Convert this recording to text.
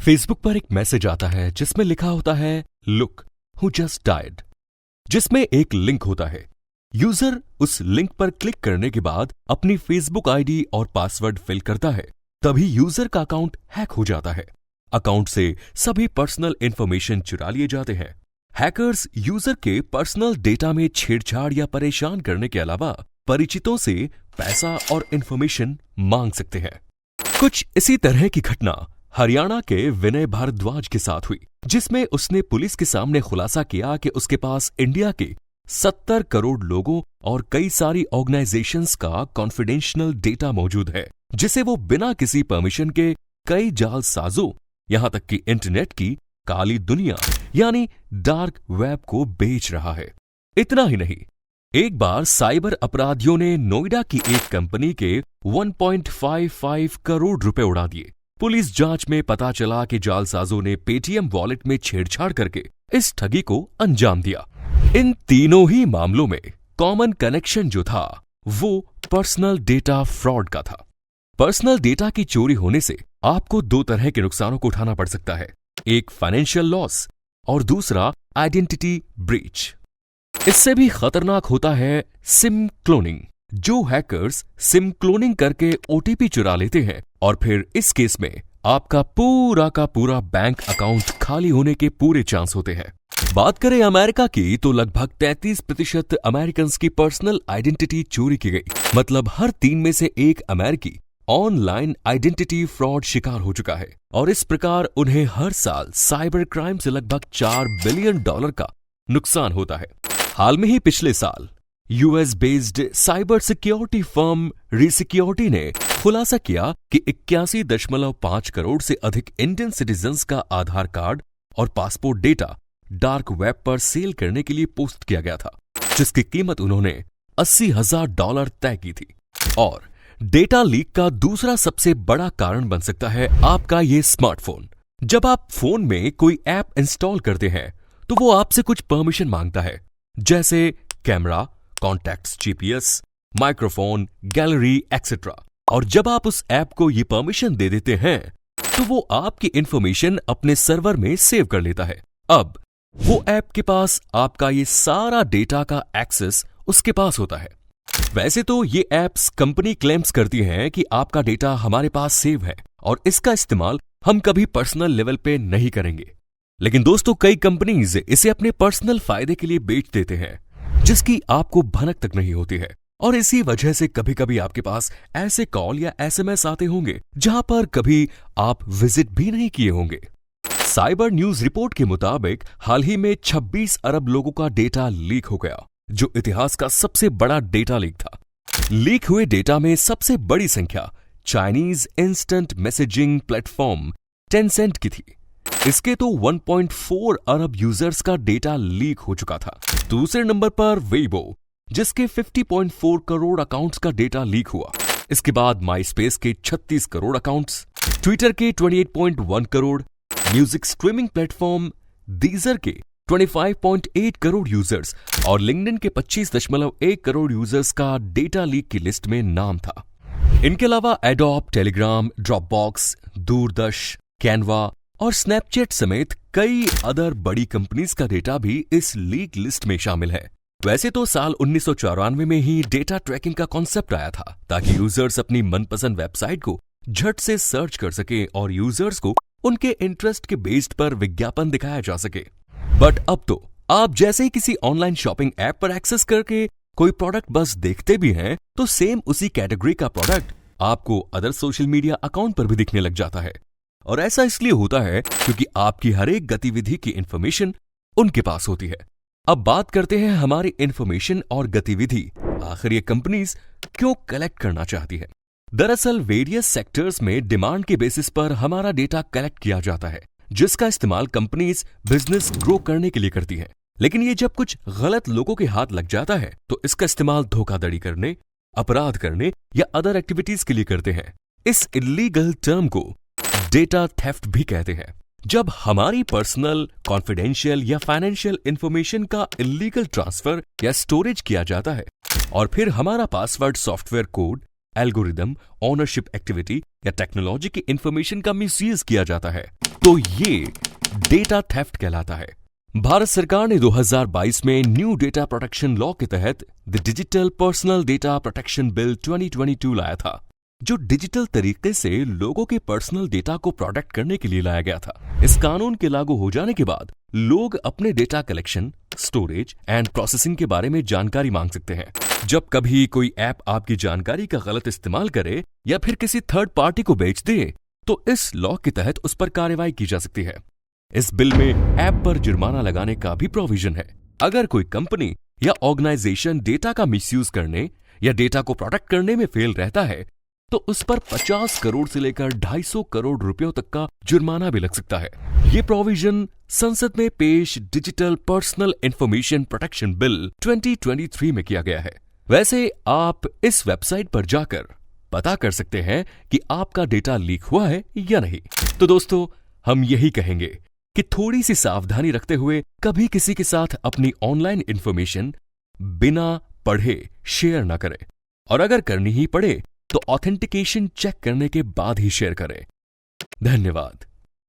Facebook पर एक message आता है जिसमें लिखा होता है लुक हु जस्ट डाइड, जिसमें एक लिंक होता है। यूजर उस लिंक पर क्लिक करने के बाद अपनी फेसबुक आईडी और पासवर्ड फिल करता है, तभी यूजर का अकाउंट हैक हो जाता है। अकाउंट से सभी पर्सनल इंफॉर्मेशन चुरा लिए जाते हैं। हैकर्स यूजर के पर्सनल डेटा में छेड़छाड़ या परेशान करने के अलावा परिचितों से पैसा और इंफॉर्मेशन मांग सकते हैं। कुछ इसी तरह की घटना हरियाणा के विनय भारद्वाज के साथ हुई, जिसमें उसने पुलिस के सामने खुलासा किया कि उसके पास इंडिया के 70 करोड़ लोगों और कई सारी ऑर्गेनाइजेशंस का कॉन्फिडेंशियल डेटा मौजूद है, जिसे वो बिना किसी परमिशन के कई जालसाजों, यहां तक कि इंटरनेट की काली दुनिया यानी डार्क वेब को बेच रहा है। इतना ही नहीं, एक बार साइबर अपराधियों ने नोएडा की एक कंपनी के 1.55 करोड़ रुपए उड़ा दिए। पुलिस जांच में पता चला कि जालसाजों ने पेटीएम वॉलेट में छेड़छाड़ करके इस ठगी को अंजाम दिया। इन तीनों ही मामलों में कॉमन कनेक्शन जो था वो पर्सनल डेटा फ्रॉड का था। पर्सनल डेटा की चोरी होने से आपको दो तरह के नुकसानों को उठाना पड़ सकता है, एक फाइनेंशियल लॉस और दूसरा आइडेंटिटी ब्रीच। इससे भी खतरनाक होता है सिम क्लोनिंग। जो हैकर्स सिम क्लोनिंग करके ओटीपी चुरा लेते हैं और फिर इस केस में आपका पूरा का पूरा बैंक अकाउंट खाली होने के पूरे चांस होते हैं। बात करें अमेरिका की तो लगभग 33% अमेरिकन की पर्सनल आइडेंटिटी चोरी की गई। मतलब हर 3 में से एक अमेरिकी ऑनलाइन आइडेंटिटी फ्रॉड शिकार हो चुका है और इस प्रकार उन्हें हर साल साइबर क्राइम से लगभग $4 बिलियन का नुकसान होता है। हाल में ही पिछले साल US based cyber security firm Resecurity ने खुलासा किया कि 81.5 करोड़ से अधिक इंडियन सिटीजन्स का आधार कार्ड और पासपोर्ट डेटा डार्क वेब पर सेल करने के लिए पोस्ट किया गया था, जिसकी कीमत उन्होंने $80,000 तय की थी। और डेटा लीक का दूसरा सबसे बड़ा कारण बन सकता है आपका ये स्मार्टफोन। जब आप फोन में कोई ऐप इंस्टॉल करते हैं तो वो आपसे कुछ परमिशन मांगता है, जैसे camera, contacts, GPS, microphone, gallery etcetera. और जब आप उस ऐप को ये परमिशन दे देते हैं तो वो आपकी इंफॉर्मेशन अपने सर्वर में सेव कर लेता है। अब वो ऐप के पास आपका ये सारा डेटा का एक्सेस उसके पास होता है। वैसे तो ये ऐप्स कंपनी क्लेम्स करती हैं कि आपका डेटा हमारे पास सेव है और इसका इस्तेमाल हम कभी पर्सनल लेवल पे नहीं करेंगे, लेकिन दोस्तों कई कंपनीज इसे अपने पर्सनल फायदे के लिए बेच देते हैं, जिसकी आपको भनक तक नहीं होती है। और इसी वजह से कभी कभी आपके पास ऐसे कॉल या एसएमएस आते होंगे जहां पर कभी आप विजिट भी नहीं किए होंगे। साइबर न्यूज रिपोर्ट के मुताबिक हाल ही में 26 अरब लोगों का डेटा लीक हो गया, जो इतिहास का सबसे बड़ा डेटा लीक था। लीक हुए डेटा में सबसे बड़ी संख्या Chinese instant messaging platform Tencent की थी। इसके तो 1.4 अरब यूजर्स का डेटा लीक हो चुका था। दूसरे नंबर पर वेइबो, जिसके 50.4 करोड़ अकाउंट्स का डेटा लीक हुआ। इसके बाद माईस्पेस के 36 करोड़ अकाउंट्स, ट्विटर के 28.1 करोड़, म्यूजिक स्ट्रीमिंग प्लेटफॉर्म डीजर के 25.8 करोड़ यूजर्स और लिंक्डइन के 25.1 करोड़ यूजर्स का डेटा लीक की लिस्ट में नाम था। इनके अलावा एडोब, टेलीग्राम, ड्रॉपबॉक्स, दूरदर्श, कैनवा और स्नैपचैट समेत कई अदर बड़ी कंपनीज का डेटा भी इस लीक लिस्ट में शामिल है। वैसे तो साल 1994 में ही डेटा ट्रैकिंग का कॉन्सेप्ट आया था, ताकि यूजर्स अपनी मनपसंद वेबसाइट को झट से सर्च कर सके और यूजर्स को उनके इंटरेस्ट के बेस्ड पर विज्ञापन दिखाया जा सके। बट अब तो आप जैसे ही किसी ऑनलाइन शॉपिंग ऐप पर एक्सेस करके कोई प्रोडक्ट बस देखते भी हैं तो सेम उसी कैटेगरी का प्रोडक्ट आपको अदर सोशल मीडिया अकाउंट पर भी दिखने लग जाता है। और ऐसा इसलिए होता है क्योंकि आपकी हर एक गतिविधि की इंफॉर्मेशन उनके पास होती है। अब बात करते हैं हमारी इंफॉर्मेशन और गतिविधि आखिर ये कंपनीज क्यों कलेक्ट करना चाहती है। दरअसल वेरियस सेक्टर्स में डिमांड के बेसिस पर हमारा डेटा कलेक्ट किया जाता है, जिसका इस्तेमाल कंपनीज बिजनेस ग्रो करने के लिए करती हैं। लेकिन ये जब कुछ गलत लोगों के हाथ लग जाता है तो इसका इस्तेमाल धोखाधड़ी करने, अपराध करने या अदर एक्टिविटीज के लिए करते हैं। इस इलीगल टर्म को डेटा थेफ्ट भी कहते हैं। जब हमारी पर्सनल, कॉन्फिडेंशियल या फाइनेंशियल इंफॉर्मेशन का इलीगल ट्रांसफर या स्टोरेज किया जाता है और फिर हमारा password, software code algorithm, ownership activity या टेक्नोलॉजी की इंफॉर्मेशन का मिसयूज किया जाता है तो ये डेटा थेफ्ट कहलाता है। भारत सरकार ने 2022 में न्यू डेटा प्रोटेक्शन लॉ के तहत the digital personal data protection bill 2022 लाया था, जो डिजिटल तरीके से लोगों के पर्सनल डेटा को प्रोटेक्ट करने के लिए लाया गया था। इस कानून के लागू हो जाने के बाद लोग अपने data collection, storage and processing के बारे में जानकारी मांग सकते हैं। जब कभी कोई ऐप आपकी जानकारी का गलत इस्तेमाल करे या फिर किसी थर्ड पार्टी को बेच दे तो इस लॉ के तहत उस पर कार्रवाई की जा सकती है। इस बिल में ऐप पर जुर्माना लगाने का भी प्रोविजन है। अगर कोई कंपनी या ऑर्गेनाइजेशन डेटा का मिसयूज करने या डेटा को प्रोटेक्ट करने में फेल रहता है तो उस पर 50 करोड़ से लेकर 250 करोड़ रुपयों तक का जुर्माना भी लग सकता है। ये प्रोविजन संसद में पेश digital personal information protection bill 2023 में किया गया है। वैसे आप इस वेबसाइट पर जाकर पता कर सकते हैं कि आपका डेटा लीक हुआ है या नहीं। तो दोस्तों, हम यही कहेंगे कि थोड़ी सी सावधानी रखते हुए कभी किसी के साथ अपनी ऑनलाइन इंफॉर्मेशन बिना पढ़े शेयर ना करें, और अगर करनी ही पड़े तो ऑथेंटिकेशन चेक करने के बाद ही शेयर करें। धन्यवाद।